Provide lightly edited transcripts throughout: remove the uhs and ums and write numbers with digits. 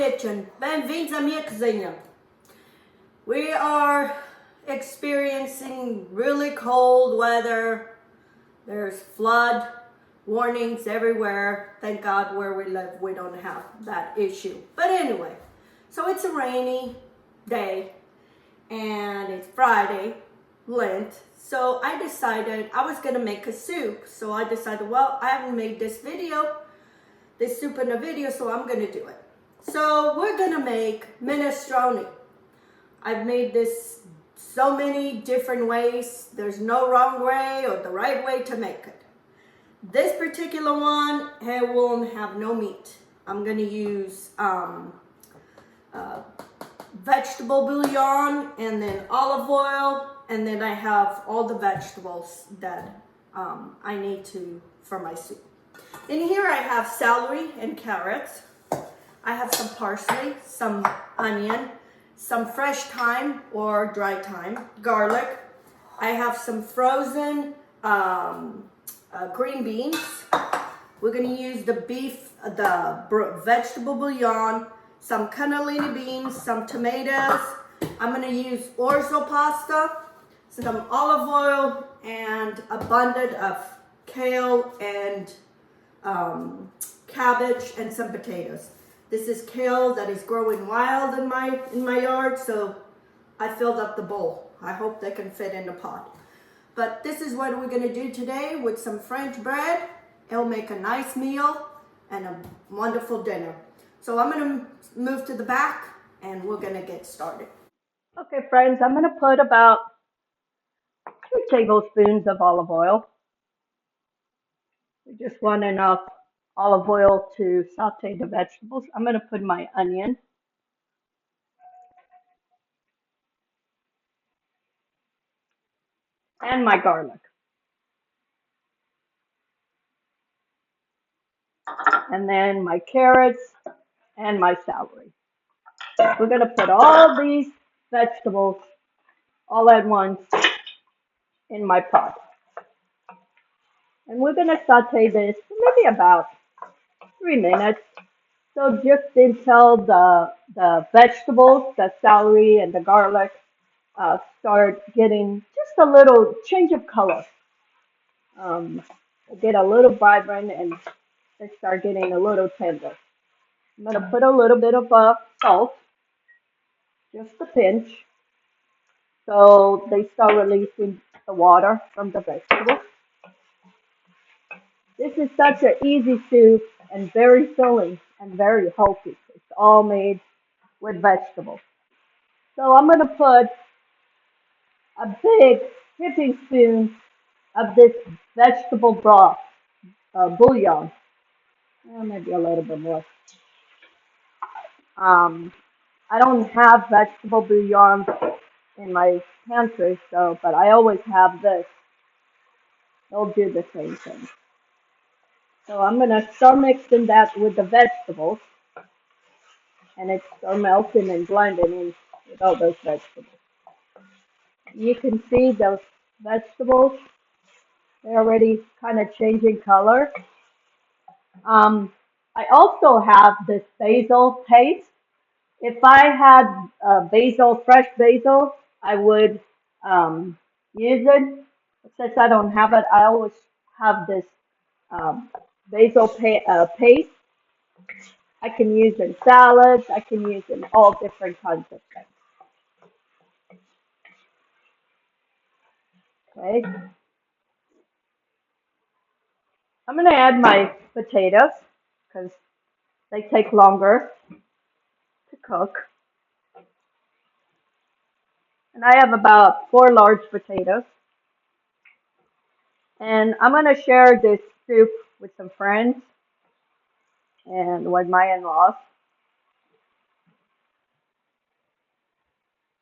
kitchen. Bem-vindos à minha cozinha. We are experiencing really cold weather. There's flood warnings everywhere. Thank God where we live we don't have that issue. But anyway, so it's a rainy day and it's Friday, Lent. So I decided I was gonna make a soup. So I decided, well, I haven't made this soup in a video, so I'm gonna do it. So we're gonna make minestrone. I've made this so many different ways. There's no wrong way or the right way to make it. This particular one, it won't have no meat. I'm gonna use vegetable bouillon and then olive oil, and then I have all the vegetables that I need for my soup. In here I have celery and carrots. I have some parsley, some onion, some fresh thyme or dry thyme, garlic. I have some frozen green beans. We're gonna use the vegetable bouillon, some cannellini beans, some tomatoes. I'm gonna use orzo pasta, some olive oil, and abundant of kale and cabbage and some potatoes. This is kale that is growing wild in my yard, so I filled up the bowl. I hope they can fit in the pot. But this is what we're gonna do today with some French bread. It'll make a nice meal and a wonderful dinner. So I'm gonna move to the back and we're gonna get started. Okay, friends, I'm gonna put about 2 tablespoons of olive oil. We just want enough olive oil to saute the vegetables. I'm going to put my onion. And my garlic. And then my carrots and my celery. We're going to put all these vegetables all at once in my pot. And we're going to saute this for maybe about 3 minutes. So just until the vegetables, the celery and the garlic start getting just a little change of color. Get a little vibrant and they start getting a little tender. I'm going to put a little bit of salt, just a pinch, so they start releasing the water from the vegetables. This is such an easy soup and very filling and very healthy. It's all made with vegetables. So I'm going to put a big heaping spoon of this vegetable broth, bouillon. Maybe a little bit more. I don't have vegetable bouillon in my pantry, but I always have this. They'll do the same thing. So I'm gonna start mixing that with the vegetables, and it's start melting and blending in with all those vegetables. You can see those vegetables; they're already kind of changing color. I also have this basil paste. If I had fresh basil, I would use it. Since I don't have it, I always have this basil paste. I can use in salads. I can use in all different kinds of things. Okay. I'm going to add my potatoes because they take longer to cook. And I have about 4 large potatoes. And I'm going to share this soup with some friends and with my in-laws.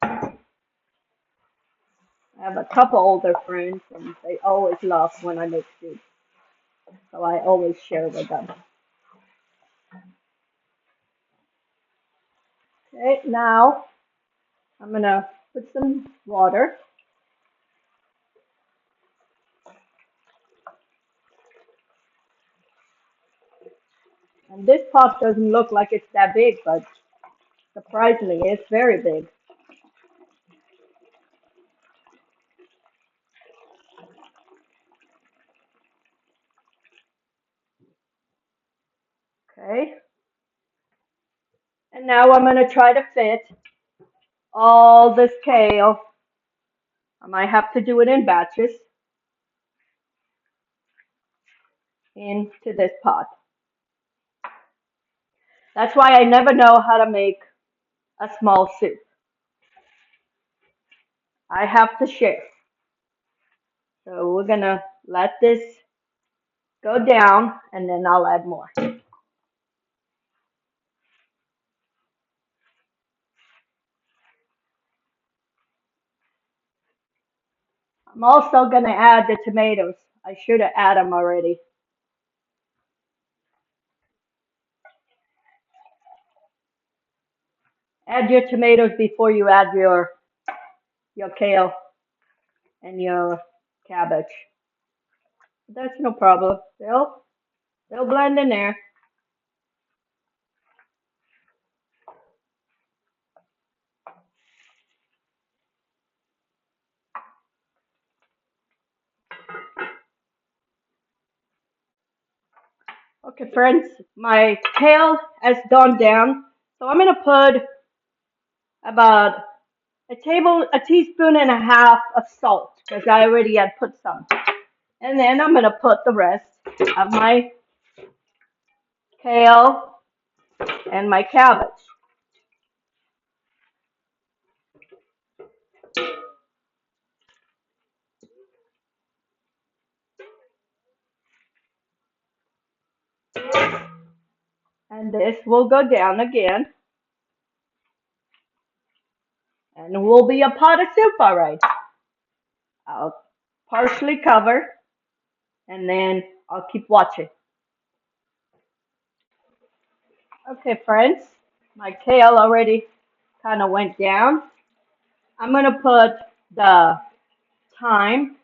I have a couple older friends, and they always love when I make soup. So I always share with them. Okay, now I'm going to put some water. And this pot doesn't look like it's that big, but Surprisingly, it's very big. Okay. And now I'm going to try to fit all this kale. I might have to do it in batches into this pot. That's why I never know how to make a small soup. I have to share. So we're going to let this go down and then I'll add more. I'm also going to add the tomatoes. I should have added them already. Add your tomatoes before you add your kale and your cabbage. That's no problem. They'll blend in there. Okay, friends, my kale has gone down, so I'm gonna put about a teaspoon and a half of salt because I already had put some, and then I'm gonna put the rest of my kale and my cabbage. And this will go down again, and will be a pot of soup, all right. I'll partially cover, and then I'll keep watching. Okay, friends, my kale already kind of went down. I'm gonna put the thyme,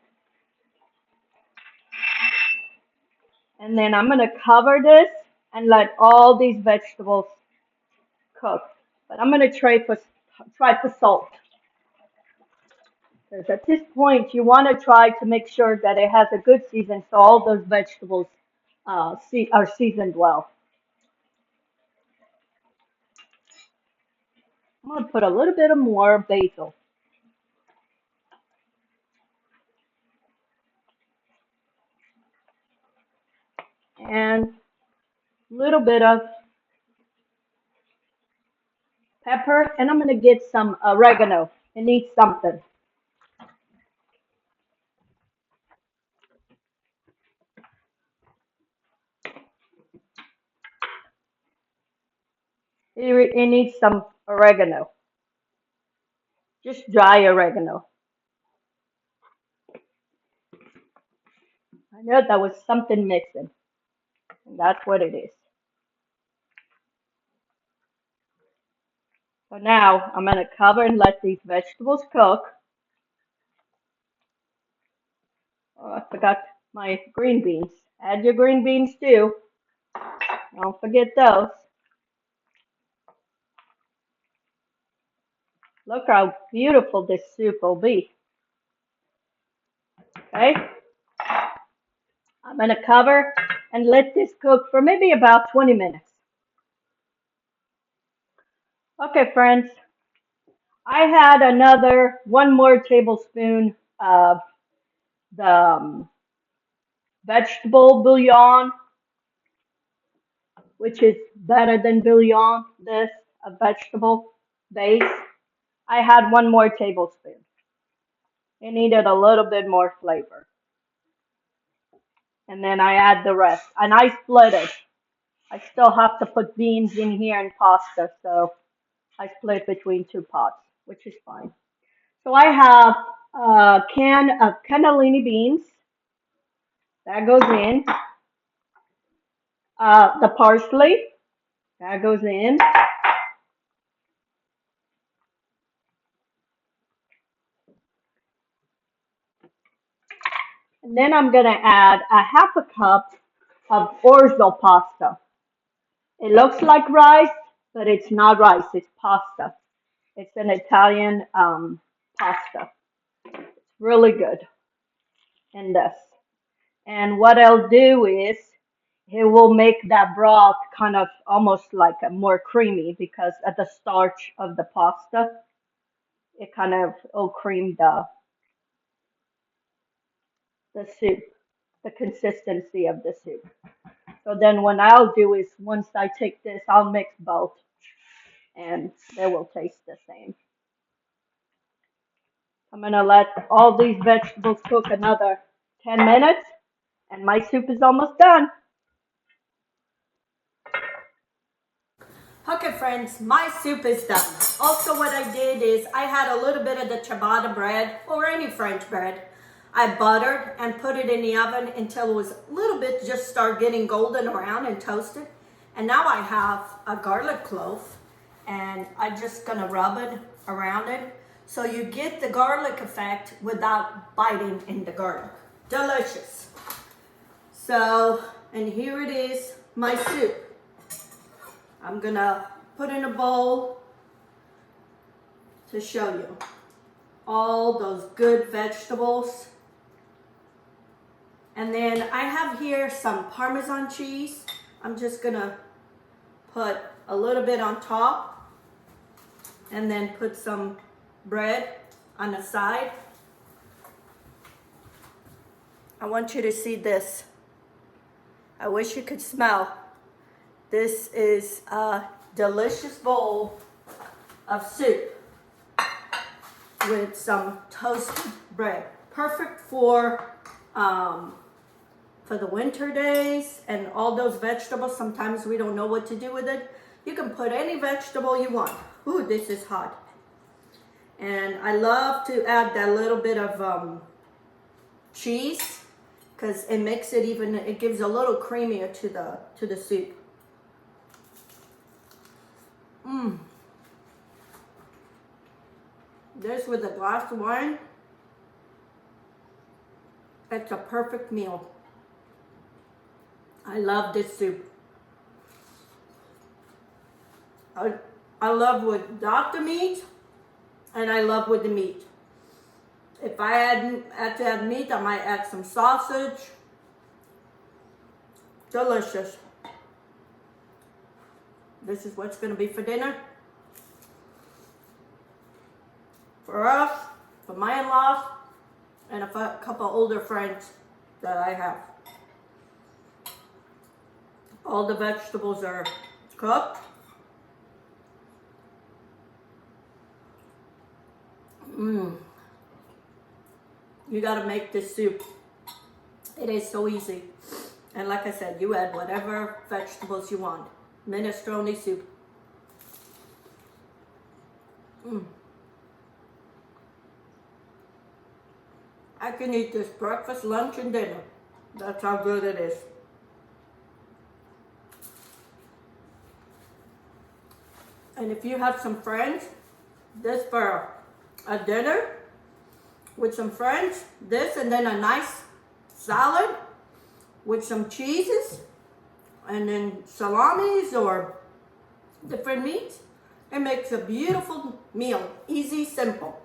and then I'm gonna cover this and let all these vegetables cook. But I'm gonna try for salt. Because at this point, you want to try to make sure that it has a good season, so all those vegetables are seasoned well. I'm gonna put a little bit of more basil and a little bit of pepper, and I'm gonna get some oregano. It needs something. It needs some oregano, just dry oregano. I know that was something missing, and that's what it is. So now I'm gonna cover and let these vegetables cook. Oh, I forgot my green beans. Add your green beans too. Don't forget those. Look how beautiful this soup will be. Okay? I'm going to cover and let this cook for maybe about 20 minutes. Okay, friends. I had one more tablespoon of the vegetable bouillon, which is better than bouillon, a vegetable base. I had one more tablespoon. It needed a little bit more flavor. And then I add the rest. And I split it. I still have to put beans in here and pasta, so I split between two pots, which is fine. So I have a can of cannellini beans. That goes in. The parsley. That goes in. And then I'm going to add a half a cup of orzo pasta. It looks like rice, but it's not rice, it's pasta. It's an Italian pasta. It's really good in this. And what I'll do is it will make that broth kind of almost like a more creamy because at the starch of the pasta, it kind of will cream the soup, the consistency of the soup. So then what I'll do is once I take this, I'll mix both and they will taste the same. I'm gonna let all these vegetables cook another 10 minutes and my soup is almost done. Okay friends, my soup is done. Also what I did is I had a little bit of the ciabatta bread or any French bread. I buttered and put it in the oven until it was a little bit just start getting golden around and toasted. And now I have a garlic clove and I'm just gonna rub it around it so you get the garlic effect without biting in the garlic. Delicious. So, and here it is, my soup. I'm gonna put in a bowl to show you all those good vegetables. And then I have here some Parmesan cheese. I'm just gonna put a little bit on top and then put some bread on the side. I want you to see this. I wish you could smell. This is a delicious bowl of soup with some toasted bread. Perfect for the winter days and all those vegetables. Sometimes we don't know what to do with it. You can put any vegetable you want. Ooh, this is hot. And I love to add that little bit of cheese because it makes it even, it gives a little creamier to the soup. This with a glass of wine, it's a perfect meal. I love this soup. I love without the meat, and I love with the meat. If I had to add meat, I might add some sausage. Delicious. This is what's going to be for dinner. For us, for my in-laws, and a couple older friends that I have. All the vegetables are cooked. You gotta make this soup. It is so easy. And like I said, you add whatever vegetables you want. Minestrone soup. I can eat this breakfast, lunch, and dinner. That's how good it is. And if you have some friends, this for a dinner with some friends, this and then a nice salad with some cheeses and then salamis or different meats. It makes a beautiful meal, easy, simple.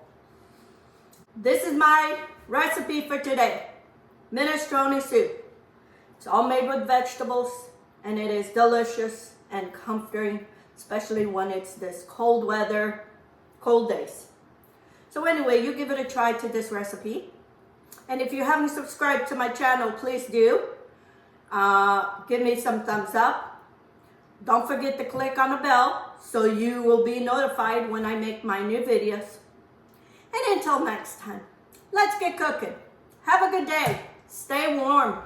This is my recipe for today, minestrone soup. It's all made with vegetables and it is delicious and comforting, especially when it's this cold weather, cold days. So anyway, you give it a try to this recipe. And if you haven't subscribed to my channel, please do. Give me some thumbs up. Don't forget to click on the bell so you will be notified when I make my new videos. And until next time, let's get cooking. Have a good day. Stay warm.